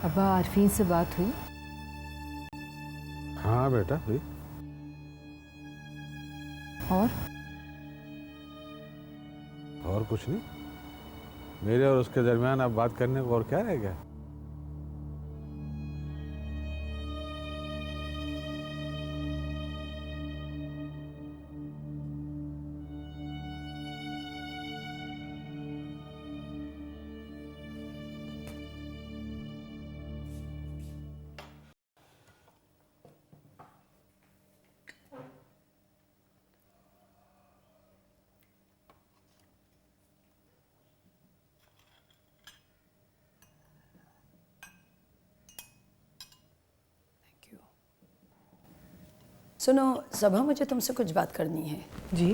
अब्बा आरफीन से बात हुई? हाँ बेटा हुई। और कुछ नहीं, मेरे और उसके दरमियान अब बात करने को और क्या रह गया। सुनो सबा, मुझे तुमसे कुछ बात करनी है। जी।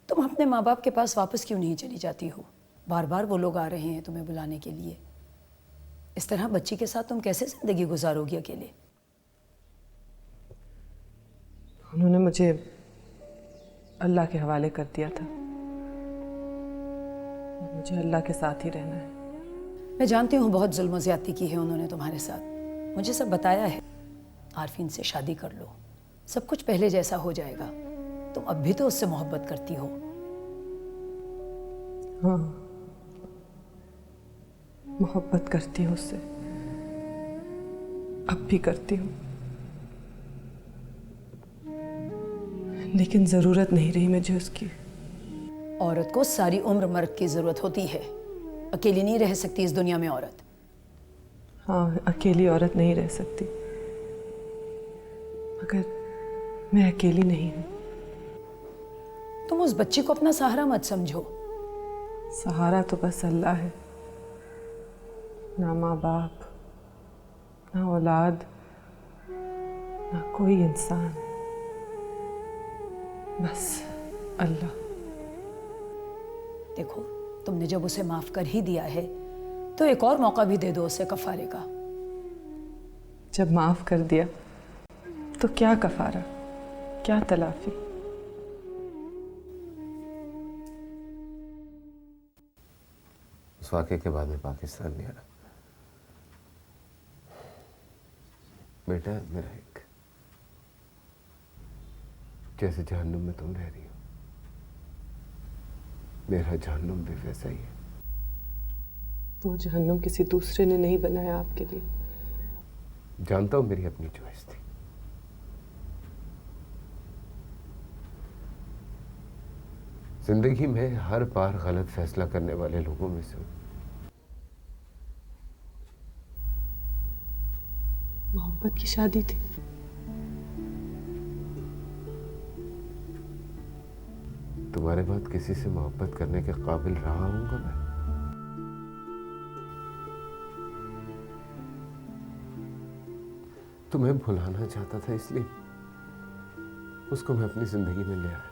तुम अपने माँ बाप के पास वापस क्यों नहीं चली जाती हो? बार बार वो लोग आ रहे हैं तुम्हें बुलाने के लिए। इस तरह बच्ची के साथ तुम कैसे जिंदगी गुजारोगी अकेले? उन्होंने मुझे अल्लाह के हवाले कर दिया था। मुझे अल्लाह के साथ ही रहना है। मैं जानती हूँ बहुत जुल्म ज़्यादती की है उन्होंने तुम्हारे साथ, मुझे सब बताया है। आरफीन से शादी कर लो, सब कुछ पहले जैसा हो जाएगा। तुम अब भी तो उससे मोहब्बत करती हो। हाँ, मोहब्बत करती हूँ उससे, अब भी करती हूँ, लेकिन ज़रूरत नहीं रही मुझे उसकी। औरत को सारी उम्र मर्द की ज़रूरत होती है, अकेली नहीं रह सकती इस दुनिया में औरत। हाँ, अकेली औरत नहीं रह सकती, मगर मैं अकेली नहीं हूँ। तुम उस बच्ची को अपना सहारा मत समझो। सहारा तो बस अल्लाह है, ना माँ बाप, ना औलाद, ना कोई इंसान, बस अल्लाह। देखो, तुमने जब उसे माफ कर ही दिया है तो एक और मौका भी दे दो उसे कफारे का। जब माफ कर दिया तो क्या कफारा, क्या तलाफी? उस वाक़े के बाद में पाकिस्तान नहीं आया बेटा। मेरा एक जैसे जहन्नुम में तुम रह रही हो, मेरा जहन्नुम भी वैसा ही है। वो जहन्नुम किसी दूसरे ने नहीं बनाया आपके लिए। जानता हूं मेरी अपनी चॉइस थी। जिंदगी में हर बार गलत फैसला करने वाले लोगों में से हूं। मोहब्बत की शादी थी। तुम्हारे बाद किसी से मोहब्बत करने के काबिल रहा हूंगा मैं? तुम्हें भुलाना चाहता था, इसलिए उसको मैं अपनी जिंदगी में ले आया।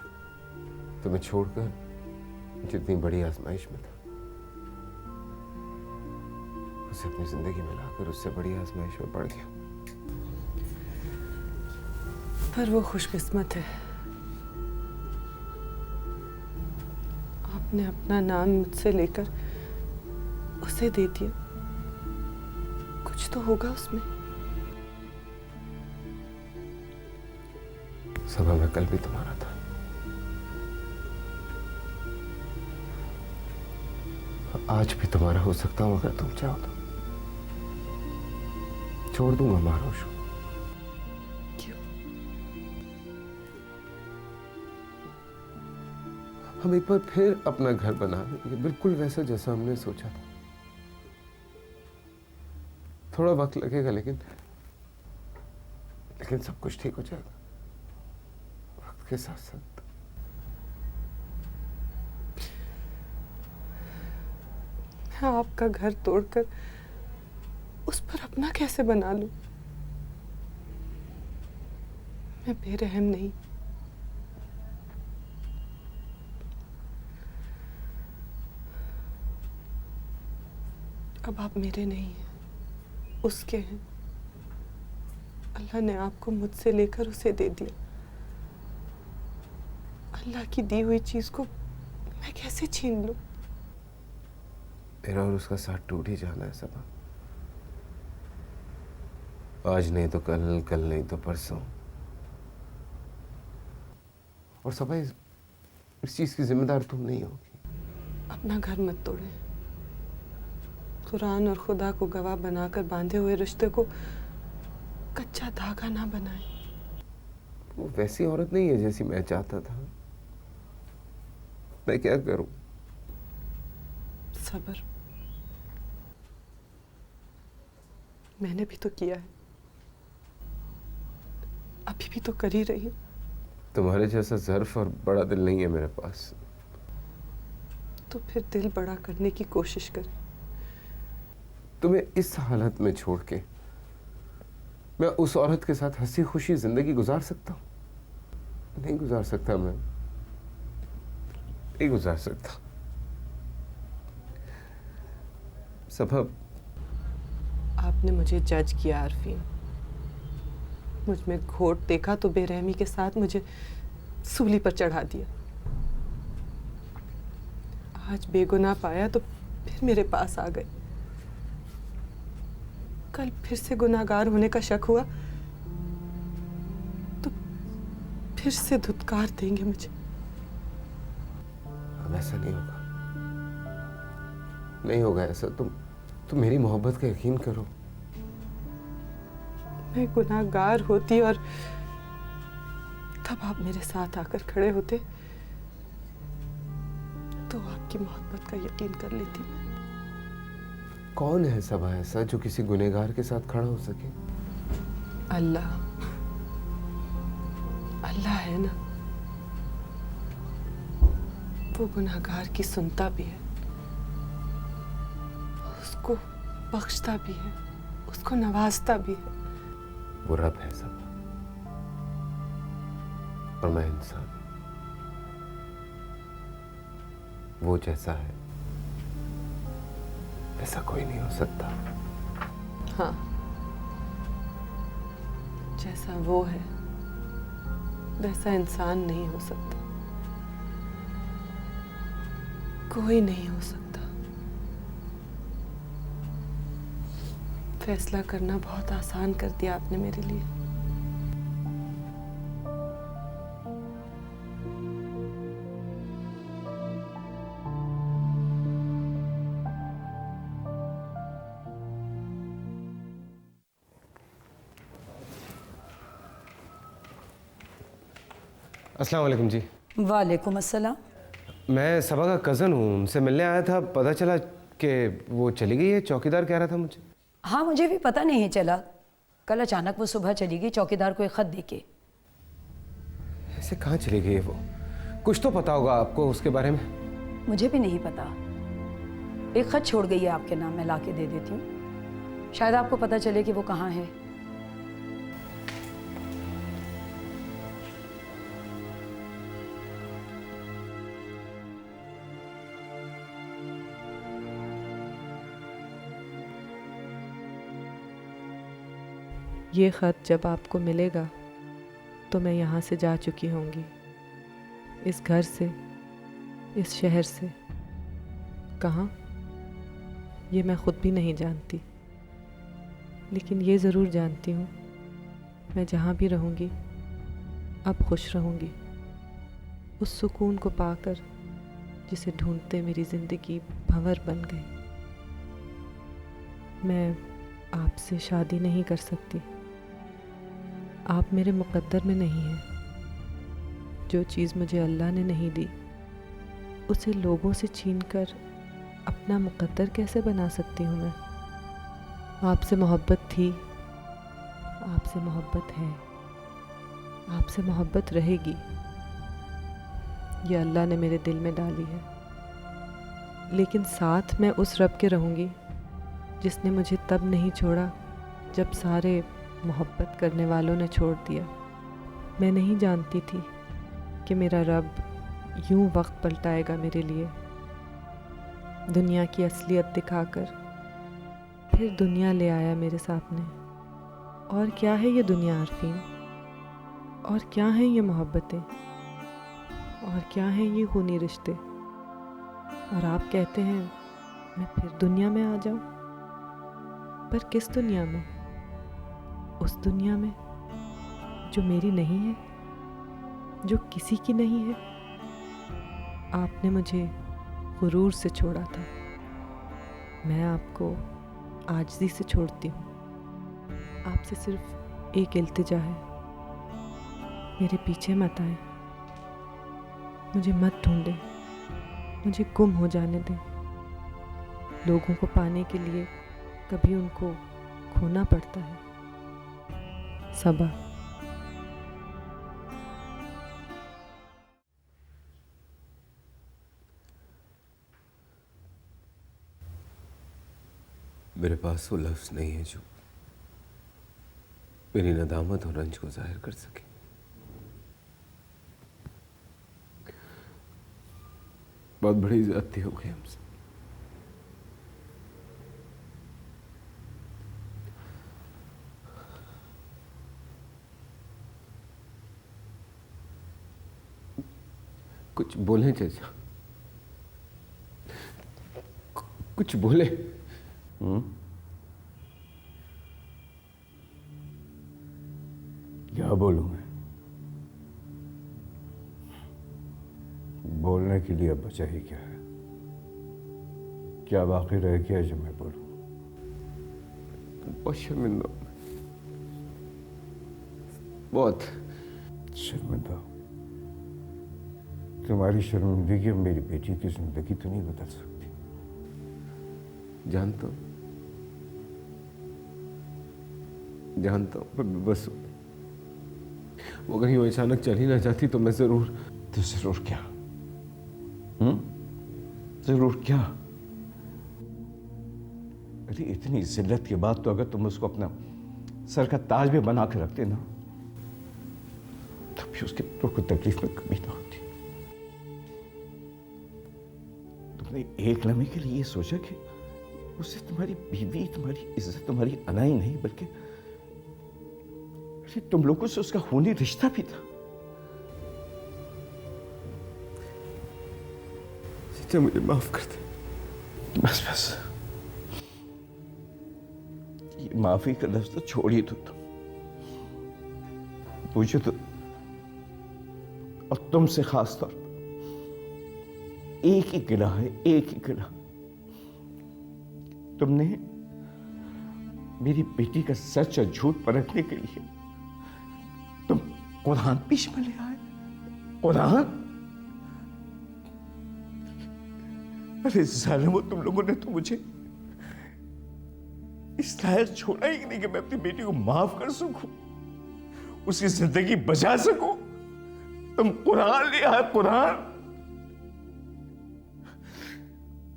तुम्हें छोड़कर जितनी बड़ी आजमाइश में था, उसे अपनी जिंदगी में लाकर उससे बड़ी आजमाइश में पड़ गया। पर वो खुशकिस्मत है, आपने अपना नाम मुझसे लेकर उसे दे दिया। कुछ तो होगा उसमें। सबा, मैं कल भी तुम्हारा था। आज भी तुम्हारा हो सकता हूं अगर तुम चाहो तो। छोड़ दूंगा महारोश। क्यों? हम एक बार फिर अपना घर बना लेंगे, बिल्कुल वैसा जैसा हमने सोचा था। थोड़ा वक्त लगेगा, लेकिन सब कुछ ठीक हो जाएगा वक्त के साथ साथ। मैं आपका घर तोड़कर उस पर अपना कैसे बना लूं? मैं बेरहम नहीं। अब आप मेरे नहीं हैं, उसके हैं। अल्लाह ने आपको मुझसे लेकर उसे दे दिया। अल्लाह की दी हुई चीज को मैं कैसे छीन लूं? मेरा और उसका साथ टूट ही जाना है सबा। आज नहीं तो कल, कल नहीं तो परसों। और सबा इस चीज की जिम्मेदार तुम नहीं होगी। अपना घर मत तोड़े। कुरान और खुदा को गवाह बनाकर बांधे हुए रिश्ते को कच्चा धागा ना बनाए। वो वैसी औरत नहीं है जैसी मैं चाहता था। मैं क्या करूं? सब्र मैंने भी तो किया है, अभी भी तो कर ही रही हूं। तुम्हारे जैसा ज़र्फ और बड़ा दिल नहीं है मेरे पास। तो फिर दिल बड़ा करने की कोशिश कर। तुम्हें इस हालत में छोड़ के मैं उस औरत के साथ हंसी खुशी जिंदगी गुजार सकता हूं? नहीं गुजार सकता। मैं नहीं गुजार सकता। सबब आपने मुझे जज किया आरफीन। मुझ में घोट देखा तो बेरहमी के साथ मुझे सूली पर चढ़ा दिया। आज बेगुनाह पाया तो फिर मेरे पास आ गए। कल फिर से गुनाहगार होने का शक हुआ तो फिर से धुतकार देंगे मुझे। अब ऐसा नहीं होगा। नहीं होगा ऐसा। तुम मेरी मोहब्बत का यकीन करो। मैं गुनाहगार होती और तब आप मेरे साथ आकर खड़े होते तो आपकी मोहब्बत का यकीन कर लेती मैं। कौन है सबा ऐसा जो किसी गुनहगार के साथ खड़ा हो सके? अल्लाह। अल्लाह है ना, वो गुनाहगार की सुनता भी है, उसको बख्शता भी है, उसको नवाजता भी है। वो रब है सब, और मैं इंसान। वो जैसा है वैसा कोई नहीं हो सकता। हाँ, जैसा वो है वैसा इंसान नहीं हो सकता। कोई नहीं हो सकता। फैसला करना बहुत आसान कर दिया आपने मेरे लिए। अस्सलाम वालेकुम जी। वालेकुम अस्सलाम। मैं सबा का कज़न हूँ, उनसे मिलने आया था। पता चला कि वो चली गई है। चौकीदार कह रहा था मुझे। हाँ, मुझे भी पता नहीं चला। कल अचानक वो सुबह चली गई चौकीदार को एक खत देके। ऐसे कहाँ चली गई है वो? कुछ तो पता होगा आपको उसके बारे में। मुझे भी नहीं पता। एक खत छोड़ गई है आपके नाम, मैं लाके दे देती हूँ। शायद आपको पता चले कि वो कहाँ है। ये ख़त जब आपको मिलेगा तो मैं यहाँ से जा चुकी होंगी, इस घर से, इस शहर से। कहाँ, ये मैं ख़ुद भी नहीं जानती, लेकिन ये ज़रूर जानती हूँ मैं जहाँ भी रहूँगी अब खुश रहूँगी, उस सुकून को पाकर जिसे ढूंढते मेरी ज़िंदगी भंवर बन गई। मैं आपसे शादी नहीं कर सकती, आप मेरे मुक़द्दर में नहीं हैं। जो चीज़ मुझे अल्लाह ने नहीं दी उसे लोगों से छीनकर अपना मुक़द्दर कैसे बना सकती हूँ मैं? आपसे मोहब्बत थी, आपसे मोहब्बत है, आपसे मोहब्बत रहेगी। ये अल्लाह ने मेरे दिल में डाली है, लेकिन साथ मैं उस रब के रहूँगी जिसने मुझे तब नहीं छोड़ा जब सारे मोहब्बत करने वालों ने छोड़ दिया। मैं नहीं जानती थी कि मेरा रब यूं वक्त पलटाएगा मेरे लिए, दुनिया की असलियत दिखाकर फिर दुनिया ले आया मेरे सामने। और क्या है ये दुनिया आरफीन, और क्या है ये मोहब्बतें, और क्या है ये खूनी रिश्ते। और आप कहते हैं मैं फिर दुनिया में आ जाऊं, पर किस दुनिया में? उस दुनिया में जो मेरी नहीं है, जो किसी की नहीं है। आपने मुझे गुरूर से छोड़ा था, मैं आपको आजिज़ी से छोड़ती हूँ। आपसे सिर्फ एक इल्तिजा है, मेरे पीछे मत आए, मुझे मत ढूंढें, मुझे गुम हो जाने दें। लोगों को पाने के लिए कभी उनको खोना पड़ता है। सबा। मेरे पास वो लफ्ज़ नहीं है जो मेरी नदामत और रंज को जाहिर कर सके। बहुत बड़ी ज्यादती हो गई हमसे। कुछ बोले चाचा, कुछ बोले। क्या बोलूं मैं? बोलने के लिए बचा ही क्या है? क्या बाकी रह गया जो मैं बोलूं? बहुत शर्मिंदा हूं, बहुत शर्मिंदा हूं। तुम्हारी शर्मिंदगी मेरी बेटी की जिंदगी तो नहीं बदल सकती। जानता हूं, जानता हूं, पर बस वो अगर यूं अचानक चल ही ना जाती तो मैं जरूर। तो जरूर क्या? जरूर क्या? अरे इतनी जिल्लत के बाद तो अगर तुम उसको अपना सर का ताज भी बना के रखते ना, तब भी उसके को तकलीफ में कमी ना होती। तुमने एक लम्हे के लिए ये सोचा कि उससे तुम्हारी बीवी, तुम्हारी इज्जत, तुम्हारी अनाई नहीं, बल्कि अरे तुम लोगों से उसका खूनी रिश्ता भी था। चाचा मुझे माफ कर दे। बस बस, ये माफी का लफ्ज तो छोड़ ही दो तुम। मुझे तो और तुमसे खास तौर पर एक ही गिला है, एक ही गिला। तुमने मेरी बेटी का सच और झूठ परखने के लिए तुम कुरान पेश में ले आए। कुरान? अरे जालिमो, तुम लोगों ने तो मुझे इस लायक छोड़ा ही नहीं कि मैं अपनी बेटी को माफ कर सकूं, उसकी जिंदगी बचा सकूं। तुम कुरान ले आए, कुरान।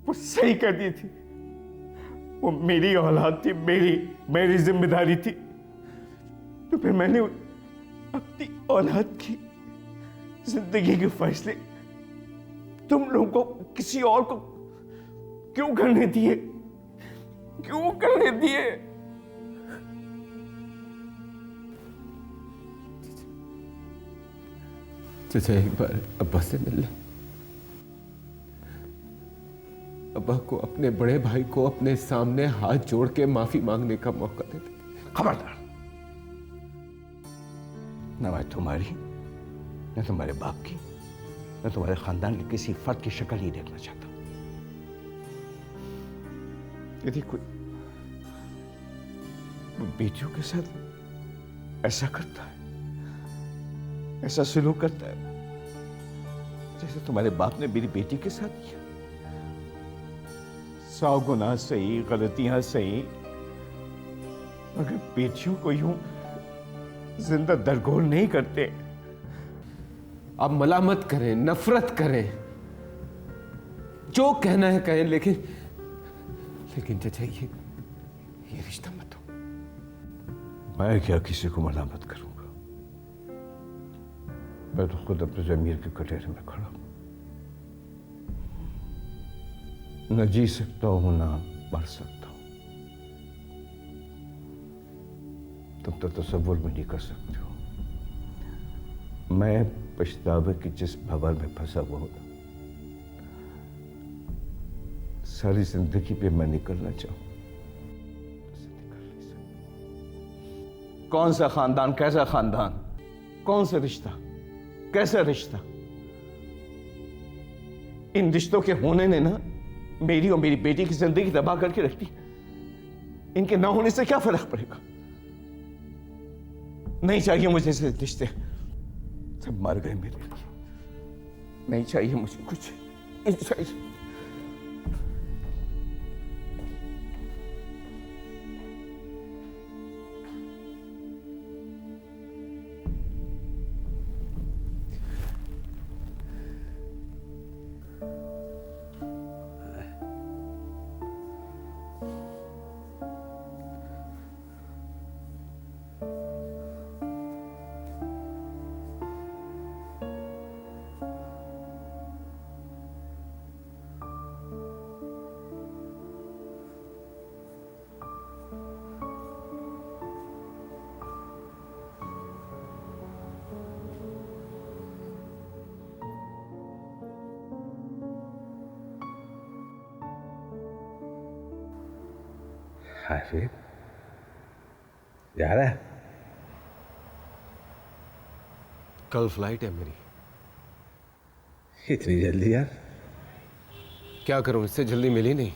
वो सही कर दी थी, वो मेरी औलाद थी, मेरी जिम्मेदारी थी। तो फिर मैंने अपनी औलाद की जिंदगी के फैसले तुम लोगों को किसी और को क्यों करने दिए? क्यों करने दिए? चाचा एक बार अब्बा से मिल ले। अब्बा को, अपने बड़े भाई को अपने सामने हाथ जोड़ के माफी मांगने का मौका दे दे। खबरदार, न मैं तुम्हारी, न तुम्हारे बाप की, न तुम्हारे खानदान के किसी फर्द की शक्ल ही देखना चाहता। यदि कोई बेटियों के साथ ऐसा करता है, ऐसा सलूक करता है जैसे तुम्हारे बाप ने मेरी बेटी के साथ किया, 100 गुनाह सही, गलतियां सही, मगर बेटियों को यूं जिंदा दरगोर नहीं करते। आप मलामत करें, नफरत करें, जो कहना है कहें, लेकिन चाचा ये रिश्ता मत हो। मैं क्या किसी को मलामत करूंगा? मैं तो खुद अपने जमीर के कटहरे में खड़ा हूं। न जी सकता हूं, ना मर सकता हूं। तुम तो तसव्वुर भी नहीं कर सकते हो। मैं पछतावे की जिस भंवर में फंसा हुआ हूं, सारी जिंदगी पे मैं निकलना चाहूं, उससे निकल नहीं सकता। कौन सा खानदान, कैसा खानदान, कौन सा रिश्ता, कैसा रिश्ता। इन रिश्तों के होने ने ना मेरी और मेरी बेटी की जिंदगी तबाह करके रख दी। इनके ना होने से क्या फर्क पड़ेगा। नहीं चाहिए मुझे ऐसे रिश्ते, सब मर गए मेरे लिए। नहीं चाहिए मुझे कुछ, नहीं चाहिए। आसिफ जा रहा है? कल फ्लाइट है मेरी। इतनी जल्दी यार? क्या करूं, इससे जल्दी मिली नहीं।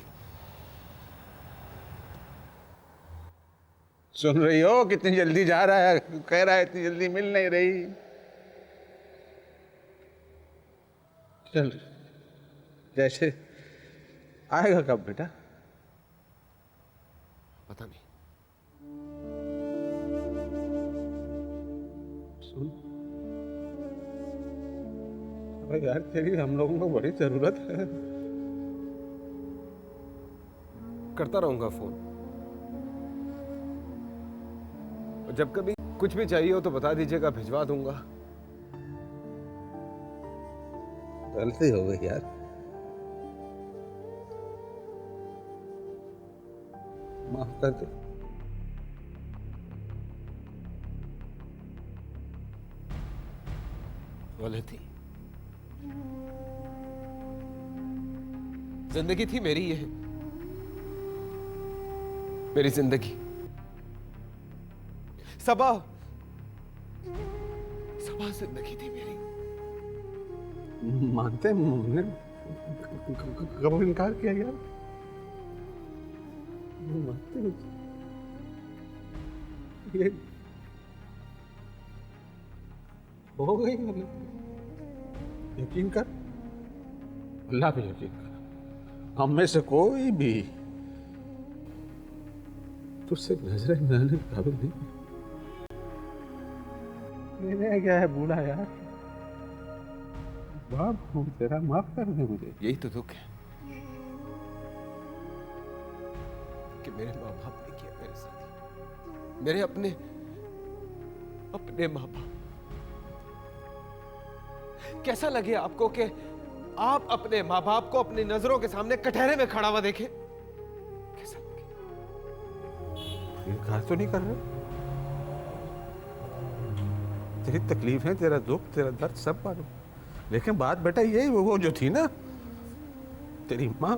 सुन रही हो कितनी जल्दी जा रहा है? कह रहा है इतनी जल्दी मिल नहीं रही। चल, जैसे आएगा कब बेटा? पता नहीं। सुन, अरे यार तेरी हम लोगों को बड़ी जरूरत है। करता रहूंगा फोन, और जब कभी कुछ भी चाहिए हो तो बता दीजिएगा, भिजवा दूंगा। गलती हो गई यार। माफ कर दे। गलती? जिंदगी थी मेरी, ये मेरी जिंदगी। सबा सबा जिंदगी थी मेरी। मानते हैं, हमने कब इनकार किया यार? मानते हैं। ये हो गई मतलब। यकीन कर, अल्लाह पे यकीन कर, हम में से कोई भी तुझसे नजरें मिलाने के काबिल नहीं। मेरे क्या है बूढ़ा यार, बाप हूँ तेरा, माफ कर दे मुझे। यही तो दुख है कि मेरे माँ बाप ने किया मेरे साथ। मेरे अपने अपने माँ बाप। कैसा लगे आपको कि आप अपने माँ बाप को अपनी नजरों के सामने कटहरे में खड़ा हुआ देखें? कैसा लगे? इनकार तो नहीं कर रहे? तेरी तकलीफ है, तेरा दुख, तेरा दर्द सब मालूम, लेकिन बात बेटा ये वो जो थी ना, तेरी माँ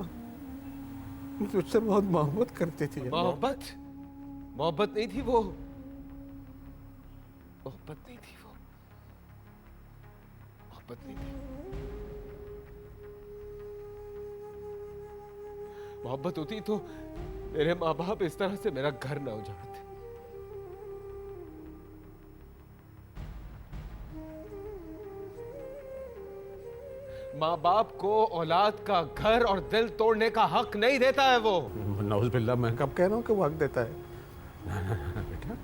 तुझसे बहुत मोहब्बत करती थी। मोहब्बत? मोहब्बत नहीं थी वो, मोहब्बत नहीं थी वो, मोहब्बत नहीं थी। मोहब्बत होती तो मेरे माँ बाप इस तरह से मेरा घर ना उजाड़ते। माँ बाप को औलाद का घर और दिल तोड़ने का हक नहीं देता है वो। नौज बिल्ला, मैं कब कह रहा हूँ कि वो हक देता है? ना ना ना बेटा,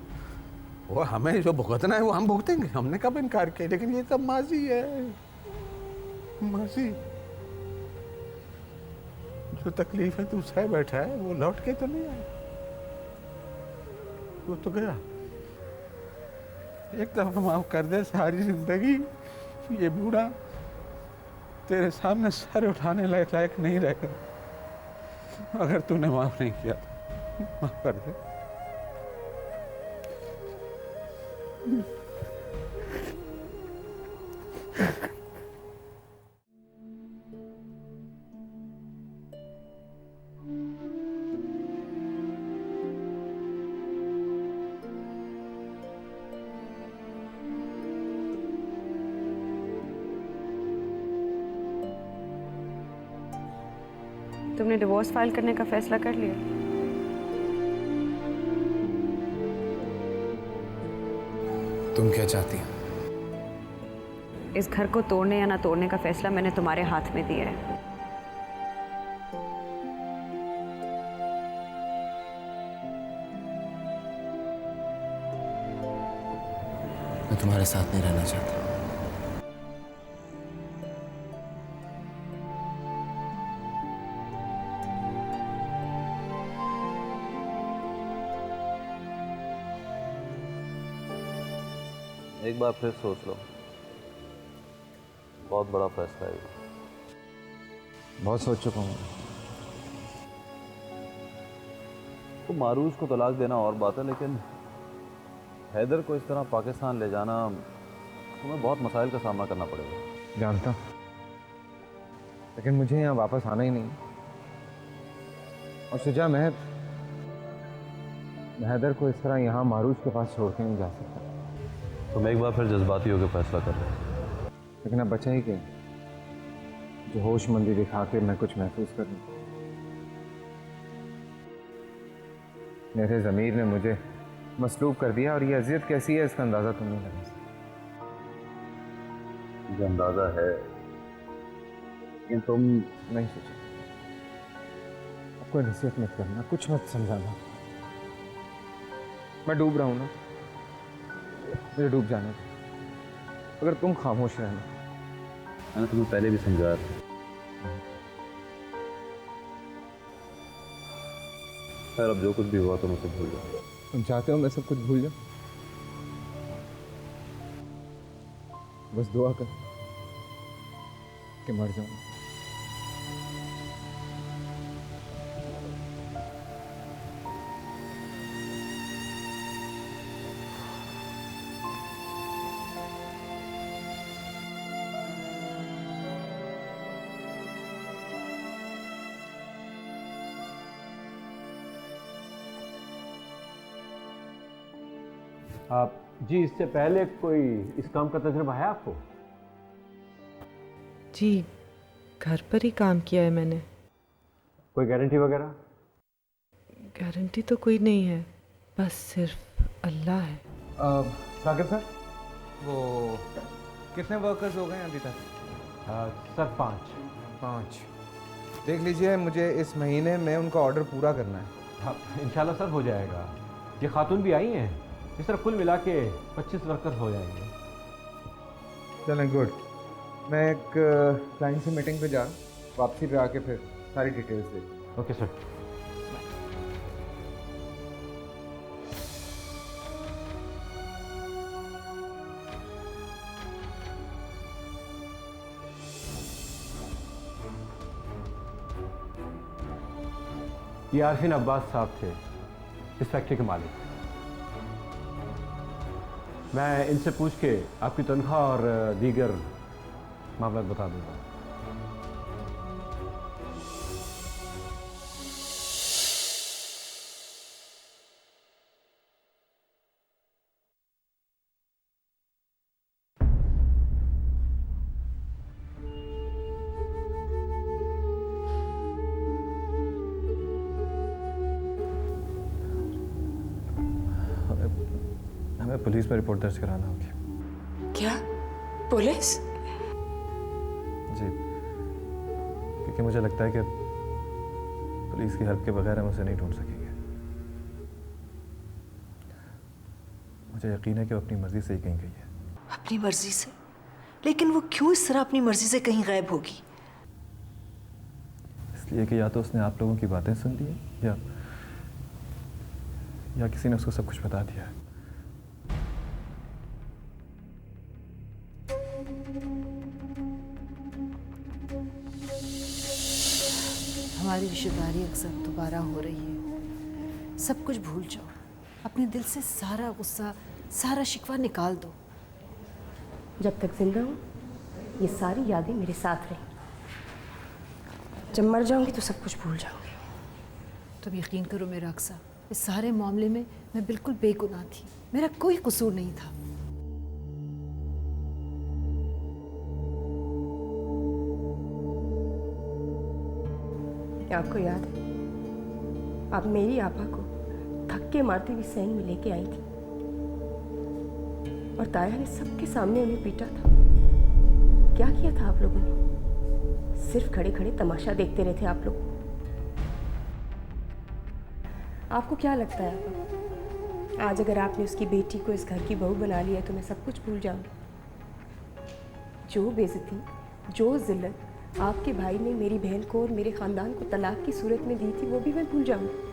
वो हमें जो भुगतना है वो हम भुगतेंगे, हमने कब इनकार किया। लेकिन ये सब माजी है, माजी। जो तकलीफ है तू सह बैठा है, वो लौट के तो नहीं आया, वो तो गया। एक दफा माफ कर दे, सारी जिंदगी ये बूढ़ा तेरे सामने सर उठाने लायक नहीं रहेगा। अगर तूने माफ नहीं किया तो माफ कर दे। तुमने डिवोर्स फाइल करने का फैसला कर लिया? तुम क्या चाहती हो? इस घर को तोड़ने या ना तोड़ने का फैसला मैंने तुम्हारे हाथ में दिया है। मैं तुम्हारे साथ नहीं रहना चाहता। एक बार फिर सोच लो, बहुत बड़ा फैसला है ये। बहुत सोच चुका हूँ। तो मारूज को तलाक देना और बात है, लेकिन हैदर को इस तरह पाकिस्तान ले जाना तुम्हें बहुत मसाइल का सामना करना पड़ेगा। जानता, लेकिन मुझे यहाँ वापस आना ही नहीं। और शुजा, मैं हैदर को इस तरह यहाँ मारूज के पास छोड़ के नहीं जा सकता। तुम एक बार फिर जज्बाती होकर फैसला कर रहे हो। लेकिन अब बचा ही क्या जो होशमंदी दिखा के मैं कुछ महसूस कर लूं। मेरे ज़मीर ने मुझे मसलूब कर दिया, और ये अजियत कैसी है इसका अंदाज़ा तुम नहीं लगा सकते। मुझे अंदाज़ा है, लेकिन तुम नहीं सोचा। अब कोई नसीहत मत करना, कुछ मत समझाना। मैं डूब रहा हूँ ना, मुझे डूब जाने दो। अगर तुम खामोश रहना। मैंने तुम्हें पहले भी समझाया था। खैर, अब जो कुछ भी हुआ तुम उसे भूल जाओ। तुम चाहते हो मैं सब कुछ भूल जाऊं? बस दुआ कर कि मर जाऊं। आप जी, इससे पहले कोई इस काम का तजुर्बा है आपको? जी, घर पर ही काम किया है मैंने। कोई गारंटी वगैरह? गारंटी तो कोई नहीं है, बस सिर्फ अल्लाह है। साकिब सर, वो कितने वर्कर्स हो गए हैं अभी तक? सर 5। 5। देख लीजिए, मुझे इस महीने में उनका ऑर्डर पूरा करना है। हाँ, इंशाल्लाह सर हो जाएगा। ये खातून भी आई हैं, इस तरह कुल मिला के 25 वर्कर्स हो जाएंगे। चलें, गुड। मैं एक क्लाइंट से मीटिंग पे जा रहा हूँ, वापसी पे आके फिर सारी डिटेल्स दे। Okay sir. ये आरफीन अब्बास साहब थे, इस फैक्ट्री के मालिक। मैं इनसे पूछ के आपकी तनख्वाह और दीगर मामला बता दूंगा। हमें पुलिस में रिपोर्ट दर्ज कराना होगी। क्या? पुलिस? जी, क्योंकि मुझे लगता है कि पुलिस की हेल्प के बगैर हम उसे नहीं ढूंढ सकेंगे। मुझे यकीन है कि वो अपनी मर्जी से ही कहीं गई है। अपनी मर्जी से? लेकिन वो क्यों इस तरह अपनी मर्जी से कहीं गायब होगी? इसलिए कि या तो उसने आप लोगों की बातें सुन ली है, या किसी ने उसको सब कुछ बता दिया है। हमारी रिश्तेदारी अक्सर दोबारा हो रही है। सब कुछ भूल जाओ, अपने दिल से सारा गुस्सा, सारा शिकवा निकाल दो। जब तक जिंदा हूँ ये सारी यादें मेरे साथ रहेंगी। जब मर जाऊंगी तो सब कुछ भूल जाऊंगी। तुम यकीन करो मेरा अक्सर, इस सारे मामले में मैं बिल्कुल बेगुनाह थी, मेरा कोई कसूर नहीं था। आपको याद है आप मेरी आपा को धक्के मारती हुई सैन में लेके आई थी और ताया ने सबके सामने उन्हें पीटा था। क्या किया था आप लोगों ने? सिर्फ खड़े खड़े तमाशा देखते रहे थे आप लोग। आपको क्या लगता है आपा, आज अगर आपने उसकी बेटी को इस घर की बहू बना लिया तो मैं सब कुछ भूल जाऊंगी? जो बेइज्जती, जो जिल्लत आपके भाई ने मेरी बहन को और मेरे खानदान को तलाक की सूरत में दी थी वो भी मैं भूल जाऊंगी।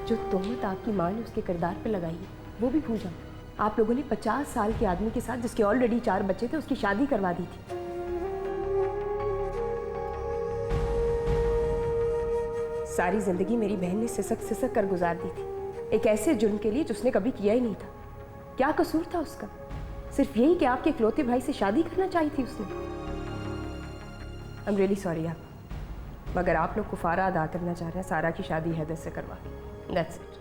जो तोहमत आपकी माँ ने उसके किरदार पे लगाई है वो भी भूल जाऊंगी। आप लोगों ने 50 साल के आदमी के साथ जिसके ऑलरेडी 4 बच्चे थे उसकी शादी करवा दी थी। सारी जिंदगी मेरी बहन ने सिसक सिसक कर गुजार दी थी एक ऐसे जुर्म के लिए जिसने कभी किया ही नहीं था। क्या कसूर था उसका? सिर्फ यही कि आपके इकलौते भाई से शादी करना चाही थी उसने। आई एम रियली सॉरी आप, मगर आप लोग कुफारा अदा करना चाह रहे हैं सारा की शादी हैदर से करवा। That's it.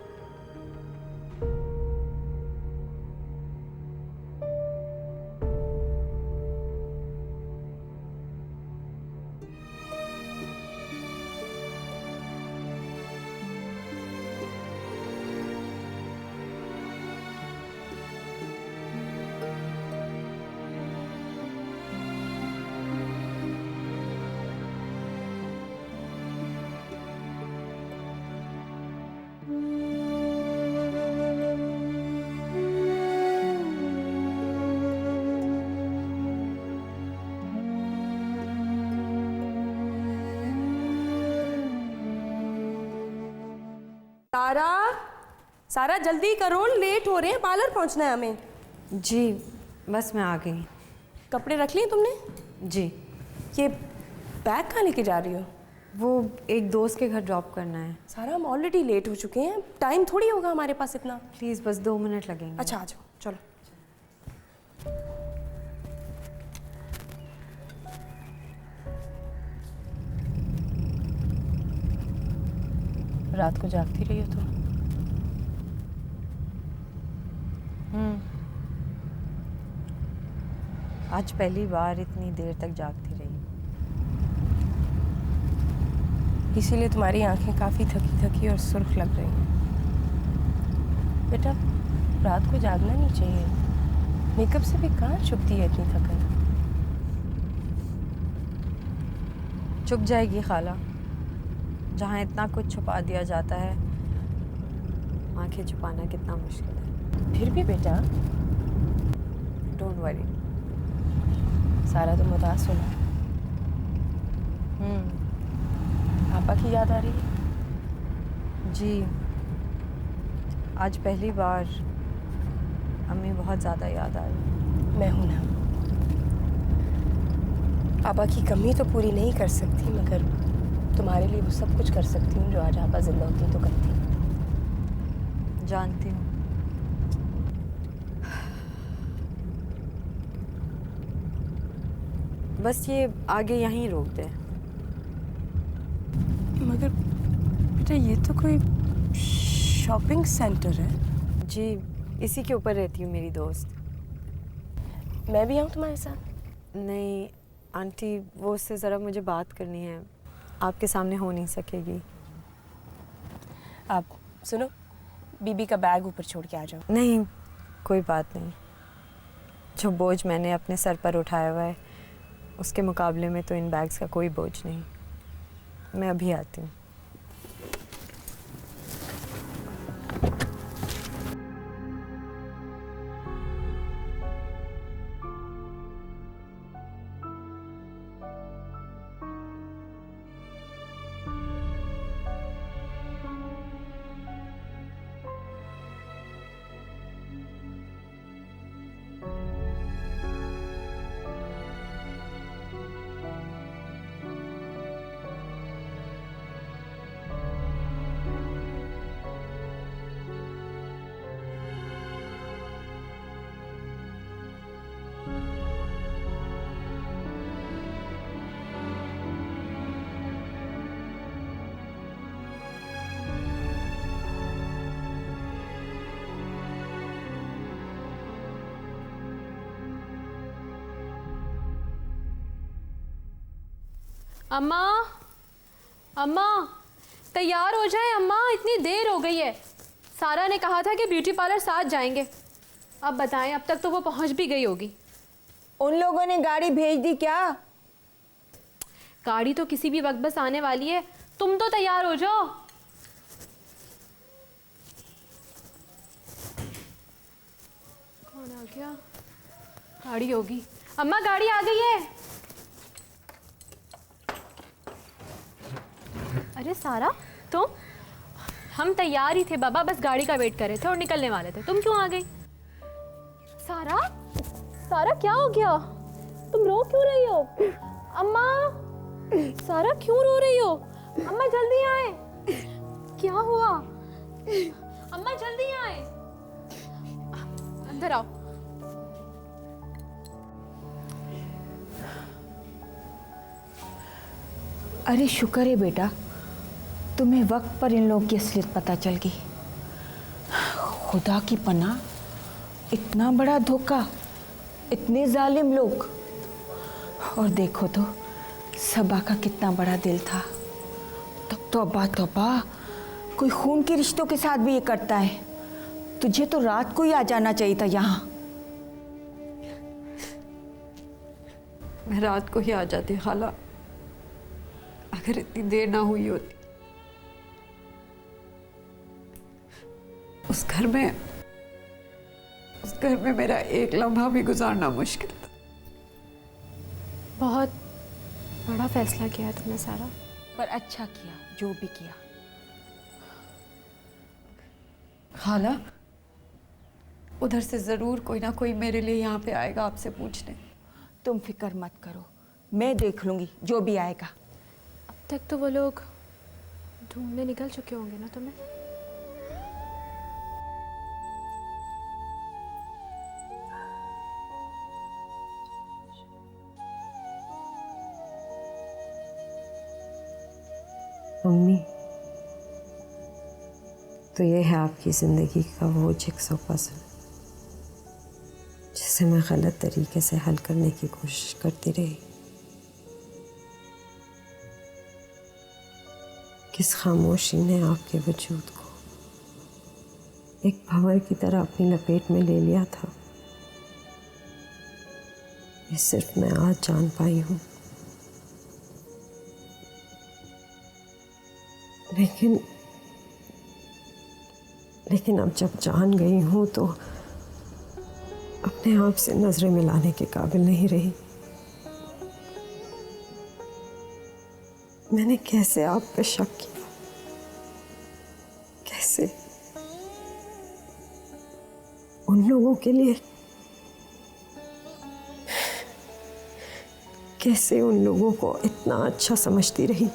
सारा, सारा जल्दी करो, लेट हो रहे हैं, पार्लर पहुंचना है हमें। जी बस मैं आ गई। कपड़े रख लिए तुमने? जी। ये बैग कहाँ लेके जा रही हो? वो एक दोस्त के घर ड्रॉप करना है। सारा हम ऑलरेडी लेट हो चुके हैं, टाइम थोड़ी होगा हमारे पास इतना। प्लीज़ बस 2 मिनट लगेंगे। अच्छा आ जाओ, चलो। रात को जागती रही हो तुम? आज पहली बार इतनी देर तक जागती रही। इसीलिए तुम्हारी आंखें काफ़ी थकी थकी और सुर्ख लग रही हैं। बेटा रात को जागना नहीं चाहिए, मेकअप से भी कहाँ छुपती है इतनी थकन। चुप जाएगी खाला, जहाँ इतना कुछ छुपा दिया जाता है आंखें छुपाना कितना मुश्किल है। फिर भी बेटा डोंट वरी। सारा तुम उदास हो ना? पापा की याद आ रही है? जी आज पहली बार अम्मी बहुत ज़्यादा याद आ रही। मैं हूं ना, पापा की कमी तो पूरी नहीं कर सकती मगर तुम्हारे लिए वो सब कुछ कर सकती हूँ जो आज आपा जिंदा होती तो करती। जानती हूँ। बस ये आगे यहीं रोक दे। मगर बेटा ये तो कोई शॉपिंग सेंटर है। जी इसी के ऊपर रहती हूँ मेरी दोस्त। मैं भी आऊँ तुम्हारे साथ? नहीं आंटी, वो उससे ज़रा मुझे बात करनी है, आपके सामने हो नहीं सकेगी। आप सुनो, बीबी का बैग ऊपर छोड़ के आ जाओ। नहीं कोई बात नहीं, जो बोझ मैंने अपने सर पर उठाया हुआ है उसके मुकाबले में तो इन बैग्स का कोई बोझ नहीं। मैं अभी आती हूँ। अम्मा, अम्मा तैयार हो जाए अम्मा, इतनी देर हो गई है। सारा ने कहा था कि ब्यूटी पार्लर साथ जाएंगे। अब बताएं, अब तक तो वो पहुंच भी गई होगी। उन लोगों ने गाड़ी भेज दी क्या? गाड़ी तो किसी भी वक्त बस आने वाली है, तुम तो तैयार हो जाओ। कौन आ गया? गाड़ी होगी। अम्मा गाड़ी आ गई है। अरे सारा तुम? हम तैयार ही थे बाबा, बस गाड़ी का वेट कर रहे थे और निकलने वाले थे। तुम क्यों आ गई? सारा, सारा क्या हो गया? तुम रो क्यों रही हो? अम्मा, सारा क्यों रो रही हो? अम्मा जल्दी आए। क्या हुआ? अम्मा जल्दी आए, अंदर आओ। अरे शुक्र है बेटा, तुम्हें वक्त पर इन लोगों की असलियत पता चल गई। खुदा की पनाह, इतना बड़ा धोखा, इतने जालिम लोग। और देखो तो सबा का कितना बड़ा दिल था। तौबा तौबा, कोई खून के रिश्तों के साथ भी ये करता है। तुझे तो रात को ही आ जाना चाहिए था यहाँ। मैं रात को ही आ जाती खाला, अगर इतनी देर ना हुई होती। उस घर में मेरा एक लम्हा भी गुजारना मुश्किल था। बहुत बड़ा फैसला किया तुमने सारा, पर अच्छा किया जो भी किया। खाला, उधर से जरूर कोई ना कोई मेरे लिए यहाँ पे आएगा आपसे पूछने। तुम फिक्र मत करो, मैं देख लूंगी जो भी आएगा। अब तक तो वो लोग ढूंढने निकल चुके होंगे ना तुम्हें? मम्मी, तो ये है आपकी ज़िंदगी का वो जिक्सो पज़ल जिसे मैं गलत तरीके से हल करने की कोशिश करती रही। किस खामोशी ने आपके वजूद को एक भंवर की तरह अपनी लपेट में ले लिया था, ये सिर्फ मैं आज जान पाई हूँ। लेकिन अब जब जान गई हूँ तो अपने आप से नजरें मिलाने के काबिल नहीं रही। मैंने कैसे आप पे शक किया? कैसे? उन लोगों के लिए, कैसे उन लोगों को इतना अच्छा समझती रही?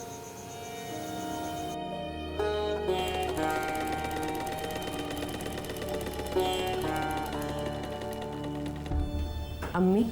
अम्मी,